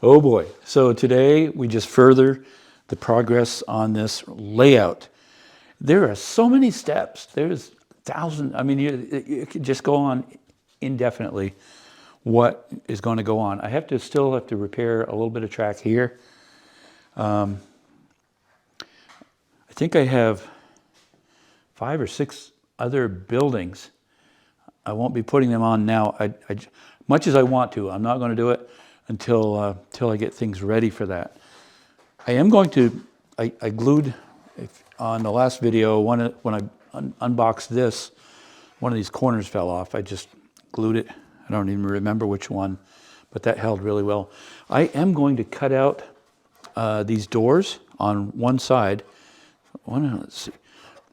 Oh boy. So today we just further the progress on this layout. There are so many steps. There's thousands. I mean, you could just go on indefinitely what is going to go on. I still have to repair a little bit of track here. I think I have 5 or 6 other buildings. I won't be putting them on now. Much as I want to, I'm not going to do it until I get things ready for that. I am going to. I glued on the last video when I unboxed this. One of these corners fell off. I just glued it. I don't even remember which one, but that held really well. I am going to cut out these doors on one side. Let's see.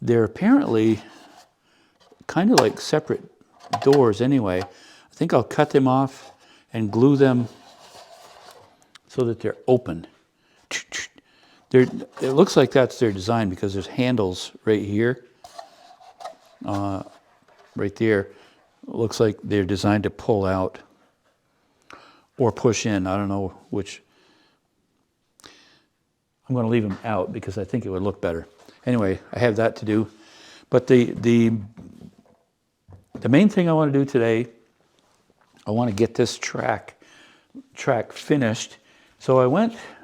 They're apparently kind of like separate doors anyway. I think I'll cut them off and glue them so that they're open. It looks like that's their design because there's handles right here, right there. It looks like they're designed to pull out or push in. I don't know which. I'm going to leave them out because I think it would look better. Anyway, I have that to do. But the main thing I want to do today, I want to get this track finished. So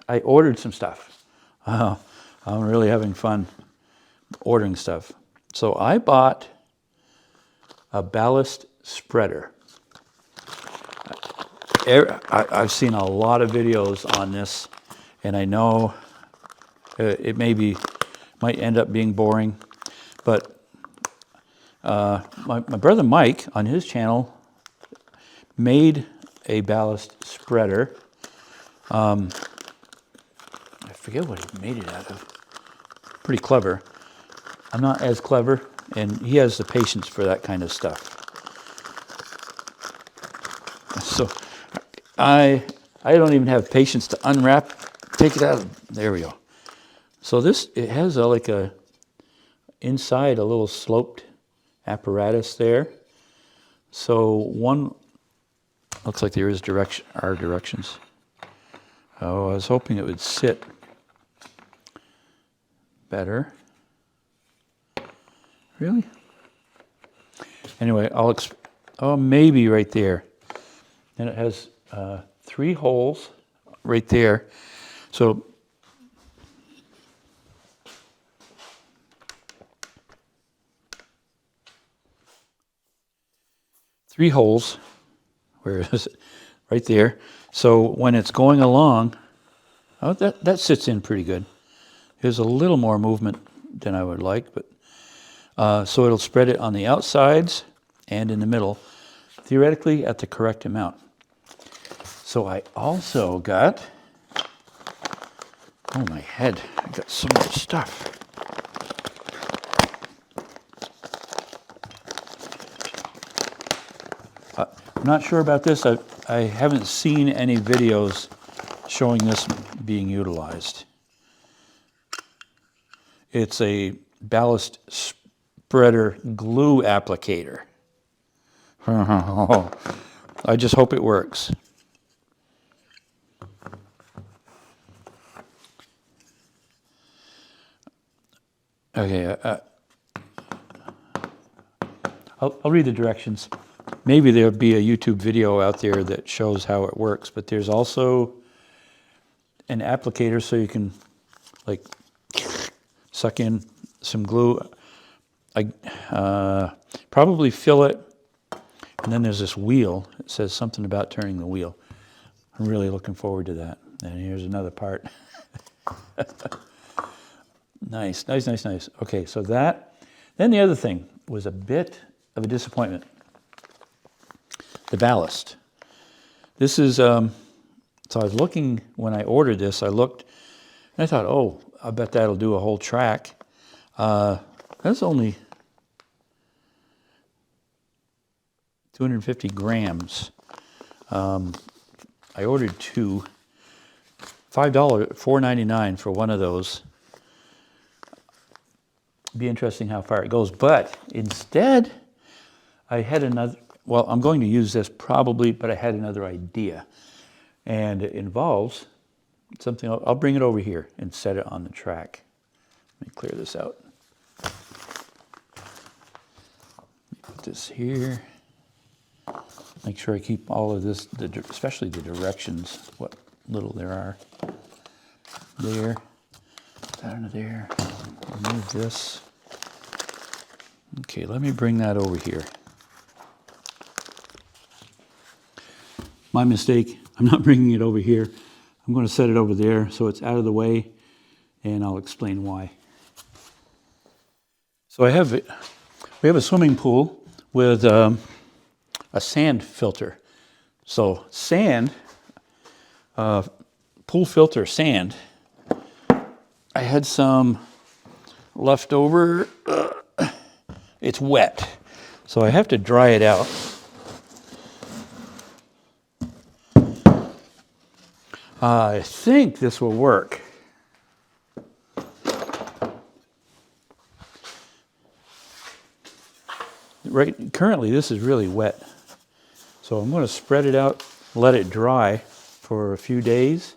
I ordered some stuff. I'm really having fun ordering stuff. So I bought a ballast spreader. I've seen a lot of videos on this, and I know it might end up being boring, but my brother Mike on his channel made a ballast spreader. I forget what he made it out of. Pretty clever. I'm not as clever, and he has the patience for that kind of stuff. So I don't even have patience to unwrap, take it out. There we go. So it has inside a little sloped apparatus there. So one looks like there is directions. Oh, I was hoping it would sit better. Really? Anyway, maybe right there. And it has 3 holes right there. So three holes. Where is it? Right there. So when it's going along, that sits in pretty good. There's a little more movement than I would like, but so it'll spread it on the outsides and in the middle, theoretically at the correct amount. So I also got, oh my head, I got so much stuff. I'm not sure about this. I haven't seen any videos showing this being utilized. It's a ballast spreader glue applicator. I just hope it works. Okay, I'll read the directions. Maybe there'll be a YouTube video out there that shows how it works, but there's also an applicator so you can like suck in some glue. I probably fill it, and then there's this wheel. It says something about turning the wheel. I'm really looking forward to that. And here's another part. Nice. Okay, so that. Then the other thing was a bit of a disappointment. The ballast. This is, so I was looking, when I ordered this, I looked, and I thought, oh, I bet that'll do a whole track. That's only 250 grams. I ordered 2. $4.99 for one of those. Be interesting how far it goes. But instead, I had another, well, I'm going to use this probably, but I had another idea. And it involves something, I'll bring it over here and set it on the track. Let me clear this out. Put this here. Make sure I keep all of this, especially the directions, what little there are. There, that under there. Remove this. Okay, let me bring that over here. My mistake, I'm not bringing it over here. I'm going to set it over there so it's out of the way, and I'll explain why. So we have a swimming pool with a sand filter. So sand, pool filter sand, I had some left over. It's wet, so I have to dry it out. I think this will work. Currently this is really wet. So I'm going to spread it out, let it dry for a few days,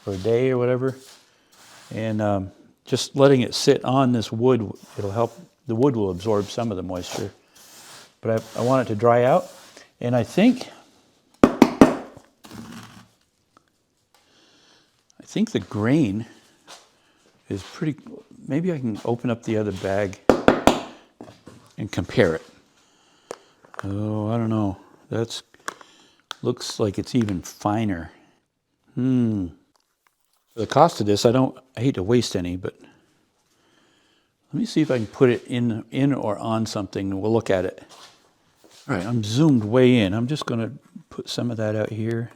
or a day or whatever. And just letting it sit on this wood, it'll help, the wood will absorb some of the moisture. But I want it to dry out, and I think the grain is pretty, maybe I can open up the other bag and compare it. Oh, I don't know. That's, looks like it's even finer. The cost of this, I hate to waste any, but let me see if I can put it in or on something, and we'll look at it. All right, I'm zoomed way in. I'm just gonna put some of that out here.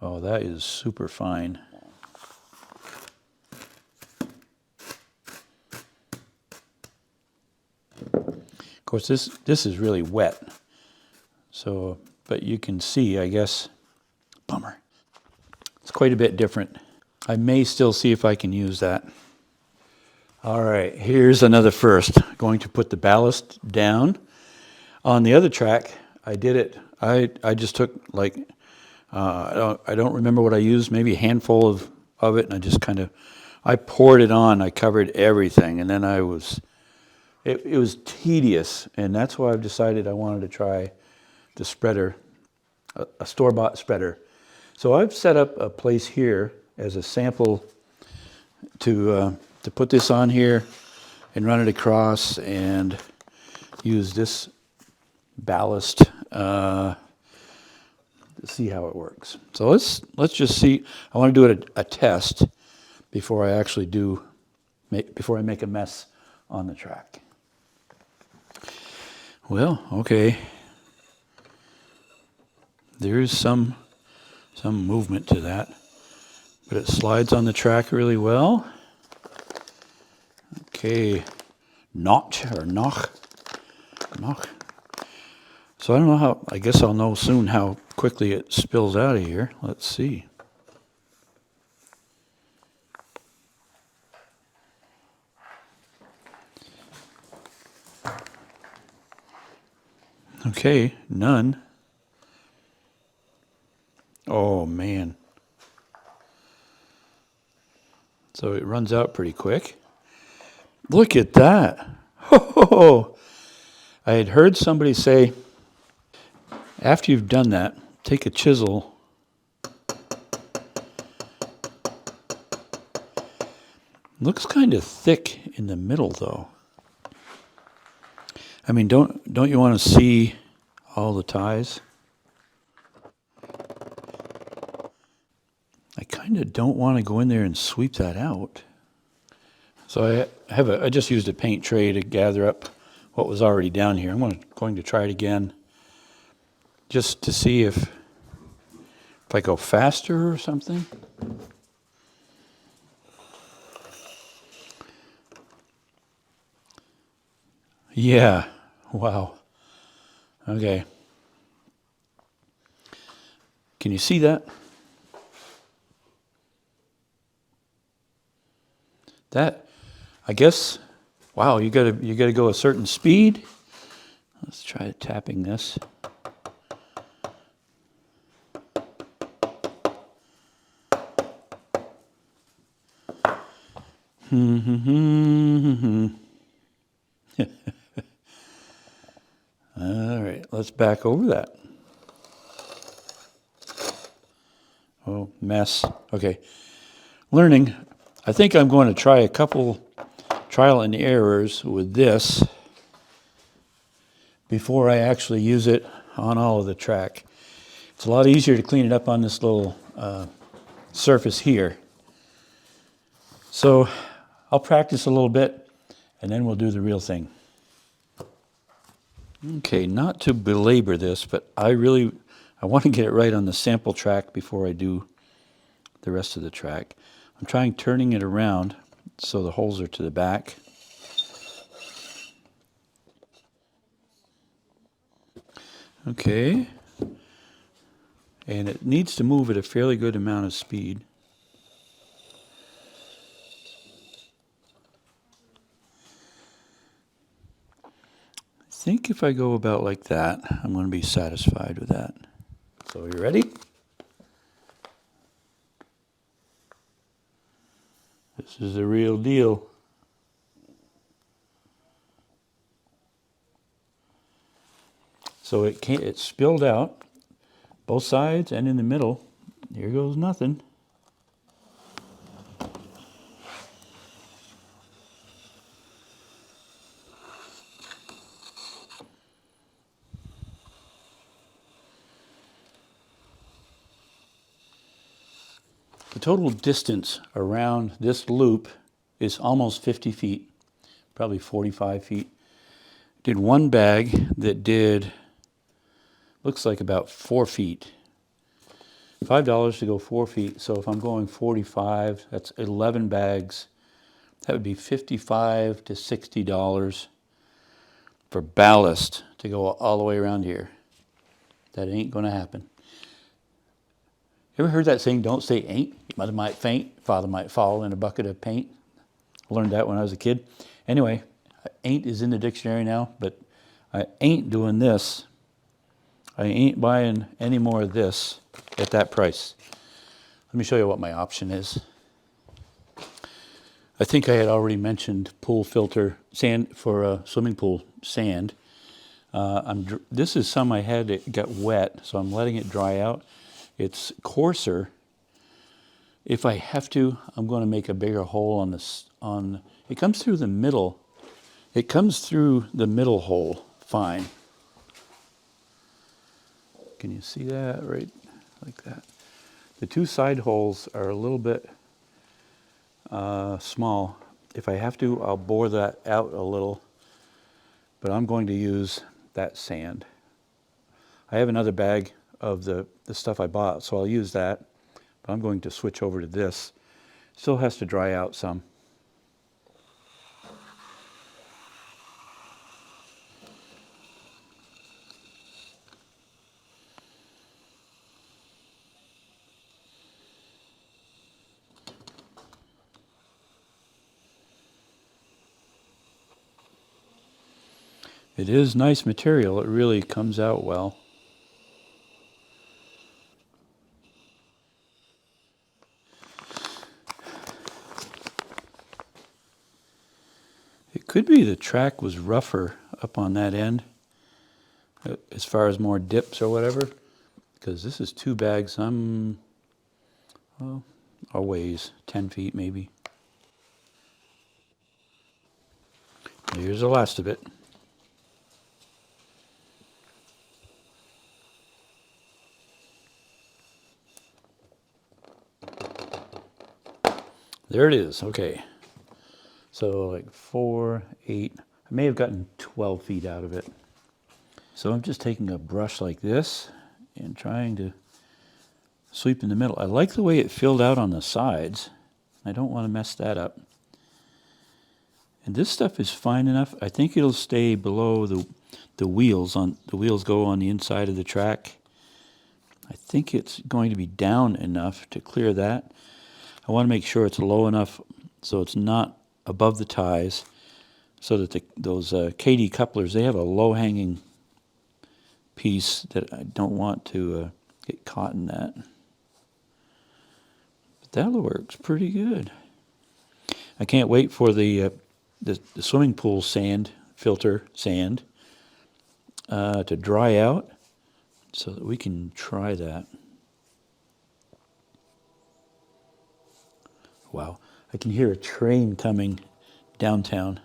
Oh, that is super fine. Of course, this is really wet. So, but you can see, I guess, bummer. It's quite a bit different. I may still see if I can use that. All right, here's another first. Going to put the ballast down. On the other track, I did it. I just took like, I don't remember what I used, maybe a handful of it, and I just kind of, I poured it on. I covered everything, and then it was tedious, and that's why I've decided I wanted to try the spreader, a store-bought spreader. So I've set up a place here as a sample to put this on here and run it across and use this ballast to see how it works. So let's just see. I want to do a test before I actually before I make a mess on the track. Well, okay. There is some movement to that, but it slides on the track really well. Okay, notch. So I don't know how, I guess I'll know soon how quickly it spills out of here. Let's see. Okay, none. Oh man. So it runs out pretty quick. Look at that. Oh, I had heard somebody say, after you've done that, take a chisel. Looks kind of thick in the middle though. I mean, don't you want to see all the ties? I kind of don't want to go in there and sweep that out. So I just used a paint tray to gather up what was already down here. I'm going to try it again, just to see if I go faster or something. Yeah. Wow. Okay. Can you see that? That, I guess, wow, you gotta go a certain speed. Let's try tapping this. All right, let's back over that. Oh, mess. Okay. Learning. I think I'm going to try a couple trial and errors with this before I actually use it on all of the track. It's a lot easier to clean it up on this little surface here. So I'll practice a little bit and then we'll do the real thing. Okay, not to belabor this, but I want to get it right on the sample track before I do the rest of the track. I'm trying turning it around so the holes are to the back. Okay. And it needs to move at a fairly good amount of speed. I think if I go about like that, I'm going to be satisfied with that. So you ready? This is the real deal. So it spilled out both sides and in the middle. Here goes nothing. The total distance around this loop is almost 50 feet, probably 45 feet. Did one bag that did, looks like about 4 feet. $5 to go 4 feet, so if I'm going 45, that's 11 bags. That would be $55 to $60 for ballast to go all the way around here. That ain't gonna happen. You ever heard that saying, don't say ain't? Your mother might faint, father might fall in a bucket of paint. I learned that when I was a kid. Anyway, ain't is in the dictionary now, but I ain't doing this. I ain't buying any more of this at that price. Let me show you what my option is. I think I had already mentioned pool filter sand for a swimming pool sand. This is some I had that got wet, so I'm letting it dry out. It's coarser. If I have to, I'm going to make a bigger hole on this. It comes through the middle. It comes through the middle hole fine. Can you see that? Right like that. The two side holes are a little bit small. If I have to, I'll bore that out a little, but I'm going to use that sand. I have another bag of the stuff I bought, so I'll use that, but I'm going to switch over to this. Still has to dry out some. It is nice material. It really comes out well. It could be the track was rougher up on that end, as far as more dips or whatever, because this is 2 bags. I'll weighs 10 feet maybe. Here's the last of it. There it is. Okay. So like 4, 8. I may have gotten 12 feet out of it. So I'm just taking a brush like this and trying to sweep in the middle. I like the way it filled out on the sides. I don't want to mess that up. And this stuff is fine enough. I think it'll stay below the wheels. The wheels go on the inside of the track. I think it's going to be down enough to clear that. I want to make sure it's low enough so it's not above the ties, so that those KD couplers, they have a low-hanging piece that I don't want to get caught in that. But that works pretty good. I can't wait for the swimming pool sand, filter sand, to dry out so that we can try that. Wow, I can hear a train coming downtown.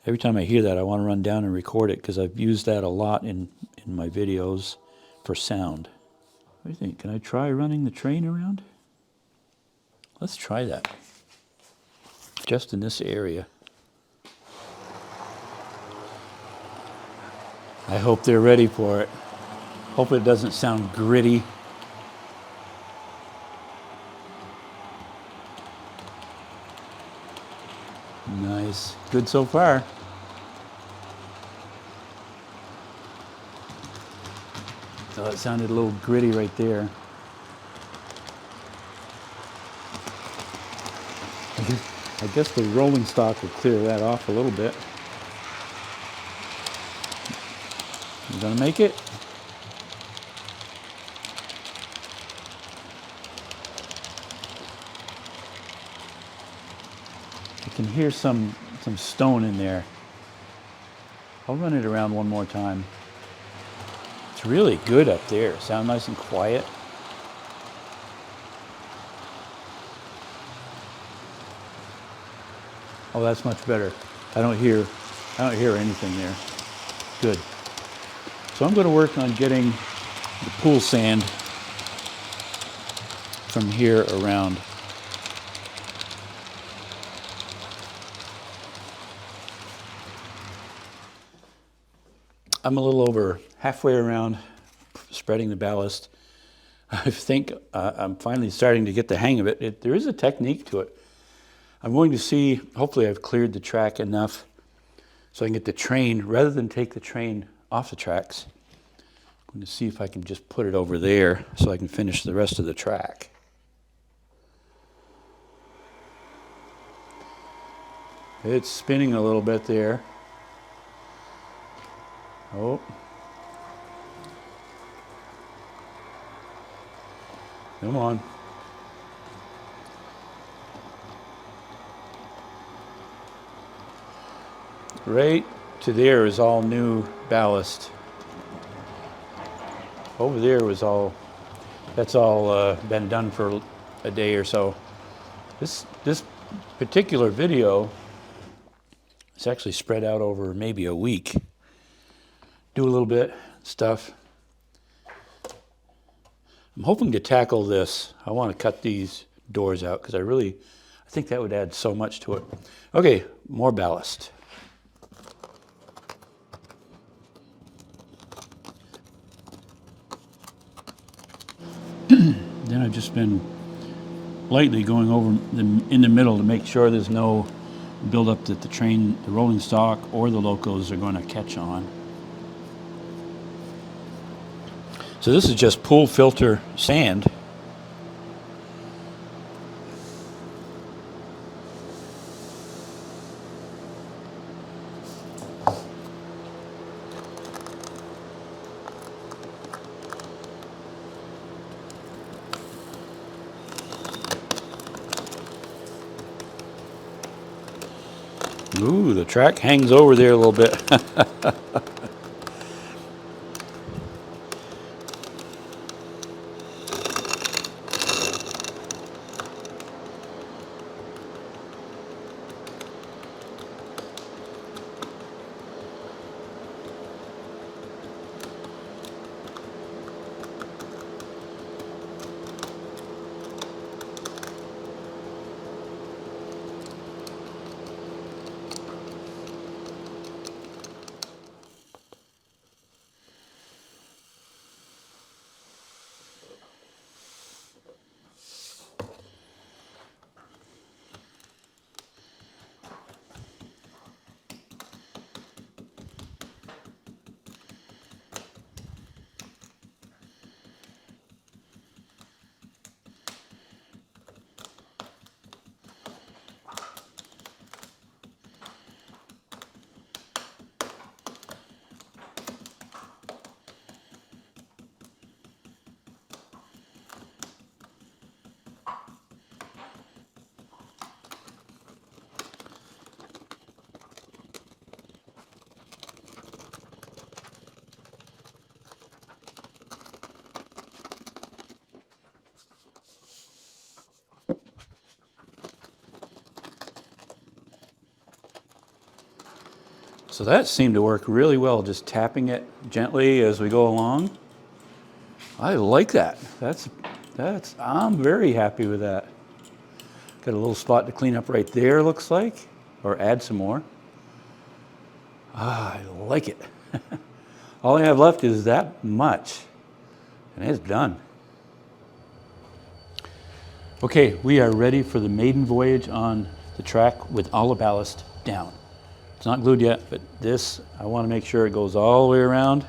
Every time I hear that, I want to run down and record it because I've used that a lot in my videos for sound. What do you think? Can I try running the train around? Let's try that. Just in this area. I hope they're ready for it. Hope it doesn't sound gritty. Nice. Good so far. Oh, it sounded a little gritty right there. I guess the rolling stock will clear that off a little bit. You gonna make it? I can hear some stone in there. I'll run it around one more time. It's really good up there. Sound nice and quiet. Oh, that's much better. I don't hear anything there. Good. So I'm going to work on getting the pool sand from here around. I'm a little over halfway around spreading the ballast. I think I'm finally starting to get the hang of it. There is a technique to it. I'm going to see, hopefully I've cleared the track enough so I can get the train, rather than take the train off the tracks, I'm going to see if I can just put it over there so I can finish the rest of the track. It's spinning a little bit there. Oh. Come on. Right to there is all new ballast. Over there was that's all been done for a day or so. This particular video is actually spread out over maybe a week. Do a little bit stuff. I'm hoping to tackle this. I want to cut these doors out because I think that would add so much to it. Okay, more ballast. Then I've just been lightly going over in the middle to make sure there's no buildup that the rolling stock or the locos are going to catch on. So this is just pool filter sand. Ooh, the track hangs over there a little bit. So that seemed to work really well, just tapping it gently as we go along. I like that. I'm very happy with that. Got a little spot to clean up right there, looks like, or add some more. I like it. All I have left is that much, and it's done. Okay, we are ready for the maiden voyage on the track with all the ballast down. It's not glued yet, but this, I want to make sure it goes all the way around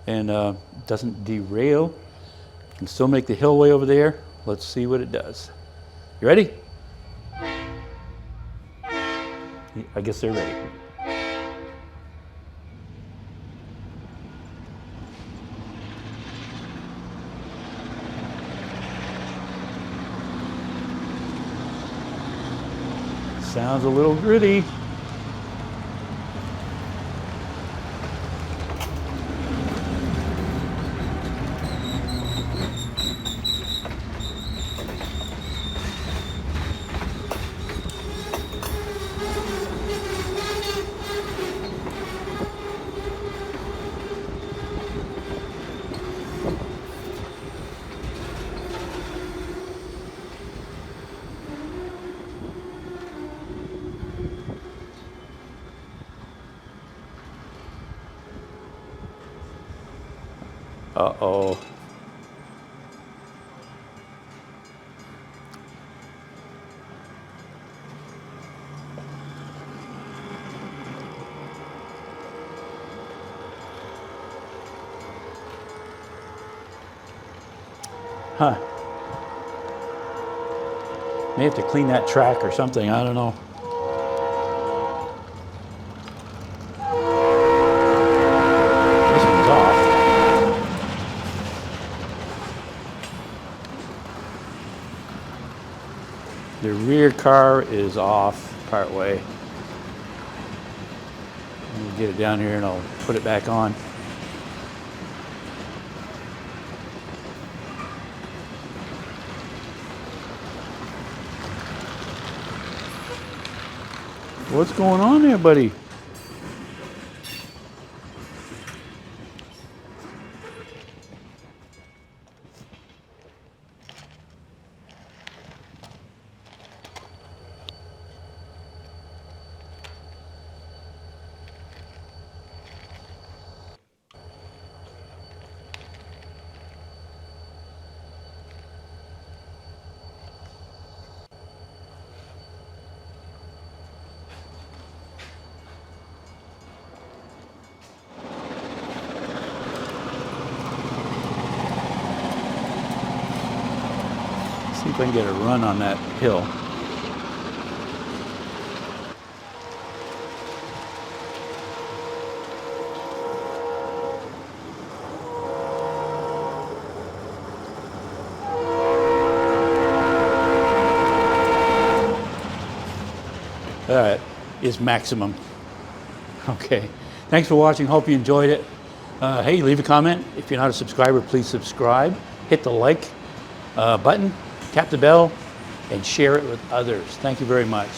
and doesn't derail. Can still make the hill way over there. Let's see what it does. You ready? I guess they're ready. Sounds a little gritty. Uh-oh. Huh. May have to clean that track or something, I don't know. This one's off. The rear car is off part way. Let me get it down here and I'll put it back on. What's going on there, buddy? See if I can get a run on that hill. That is maximum. Okay, thanks for watching. Hope you enjoyed it. Hey, leave a comment. If you're not a subscriber, please subscribe. Hit the like button, tap the bell, and share it with others. Thank you very much.